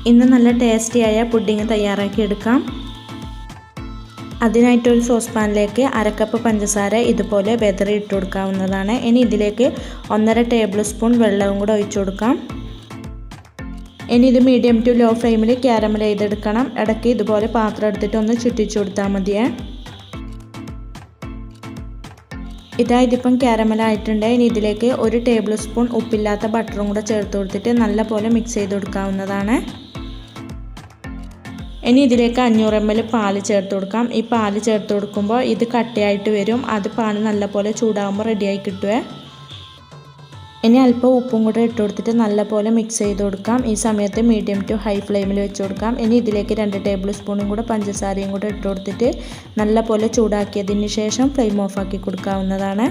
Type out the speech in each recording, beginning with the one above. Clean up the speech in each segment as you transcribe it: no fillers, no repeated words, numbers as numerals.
ഇന്ന് നല്ല ടേസ്റ്റിയായ പുഡിംഗ് തയ്യാറാക്കിയെടുക്കാം. അതിനായിട്ടൊരു സോസ് പാനിലേക്ക് 1/2 കപ്പ് പഞ്ചസാര ഇതുപോലെ വെതറി ഇട്ട് കൊടുക്കാവുന്നതാണ്. ഇനി ഇതിലേക്ക് 1.5 ടേബിൾ സ്പൂൺ വെള്ളവും കൂടെ ഒഴിച്ചു കൊടുക്കാം. ഇനി ഇത് മീഡിയം ടു ലോ ഫ്ലെയിമിൽ കാരമൽ ചെയ്തെടുക്കണം. ഇടയ്ക്ക് ഇതുപോലെ പാത്രം എടുത്തിട്ട് ഒന്ന് ചുറ്റിച്ചു കൊടുത്താൽ മതിയേ. ഇതിപ്പം കാരമലായിട്ടുണ്ട്. ഇനി ഇതിലേക്ക് 1 ടേബിൾ സ്പൂൺ ഉപ്പില്ലാത്ത ബട്ടറും കൂടെ ചേർത്ത് കൊടുത്തിട്ട് നല്ലപോലെ മിക്സ് ചെയ്ത് കൊടുക്കാവുന്നതാണ്. ഇനി ഇതിലേക്ക് 500 ml പാൽ ചേർത്ത് കൊടുക്കാം. ഈ പാൽ ചേർത്ത് കൊടുക്കുമ്പോൾ ഇത് കട്ടയായിട്ട് വരും. അത് പാൽ നല്ലപോലെ ചൂടാകുമ്പോൾ റെഡിയായി കിട്ടുവേ. ഇനി അല്പം ഉപ്പും കൂടെ ഇട്ട് കൊടുത്തിട്ട് നല്ലപോലെ മിക്സ് ചെയ്ത് കൊടുക്കാം. ഈ സമയത്ത് മീഡിയം ടു ഹൈ ഫ്ലെയിമിൽ വെച്ച് കൊടുക്കാം. ഇനി ഇതിലേക്ക് 2 ടേബിൾ സ്പൂണും കൂടെ പഞ്ചസാരയും കൂടെ ഇട്ട് കൊടുത്തിട്ട് നല്ലപോലെ ചൂടാക്കിയതിന് ശേഷം ഫ്ലെയിം ഓഫാക്കി കൊടുക്കാവുന്നതാണ്.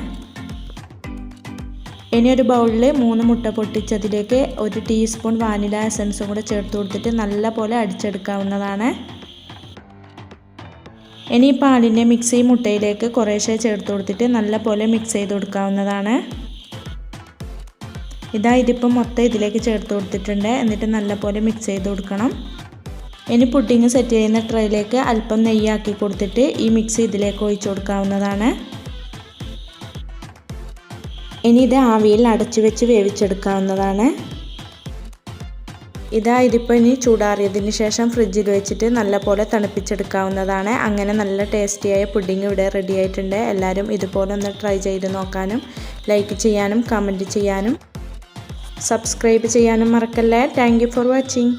ഇനി ഒരു ബൗളിൽ 3 മുട്ട പൊട്ടിച്ചതിലേക്ക് 1 ടീസ്പൂൺ വാനില എസൻസും കൂടെ ചേർത്ത് കൊടുത്തിട്ട് നല്ലപോലെ അടിച്ചെടുക്കാവുന്നതാണ്. ഇനി പാലിൻ്റെ മിക്സ് ഈ മുട്ടയിലേക്ക് കുറേശ്ശെ ചേർത്ത് കൊടുത്തിട്ട് നല്ലപോലെ മിക്സ് ചെയ്ത് കൊടുക്കാവുന്നതാണ്. ഇതിപ്പം മൊത്തം ഇതിലേക്ക് ചേർത്ത് കൊടുത്തിട്ടുണ്ട്. എന്നിട്ട് നല്ലപോലെ മിക്സ് ചെയ്ത് കൊടുക്കണം. ഇനി പുഡിംഗ് സെറ്റ് ചെയ്യുന്ന ട്രേയിലേക്ക് അല്പം നെയ്യാക്കി കൊടുത്തിട്ട് ഈ മിക്സ് ഇതിലേക്ക് ഒഴിച്ചു കൊടുക്കാവുന്നതാണ്. ഇനി ഇത് ആവിയിൽ അടച്ചു വെച്ച് വേവിച്ചെടുക്കാവുന്നതാണ്. ഇതിപ്പോൾ ഇനി ചൂടാറിയതിന് ശേഷം ഫ്രിഡ്ജിൽ വെച്ചിട്ട് നല്ലപോലെ തണുപ്പിച്ചെടുക്കാവുന്നതാണ്. അങ്ങനെ നല്ല ടേസ്റ്റിയായ പുഡിംഗ് ഇവിടെ റെഡി ആയിട്ടുണ്ട്. എല്ലാവരും ഇതുപോലെ ഒന്ന് ട്രൈ ചെയ്ത് നോക്കാനും ലൈക്ക് ചെയ്യാനും കമൻറ്റ് ചെയ്യാനും സബ്സ്ക്രൈബ് ചെയ്യാനും മറക്കല്ലേ. Thank you for watching.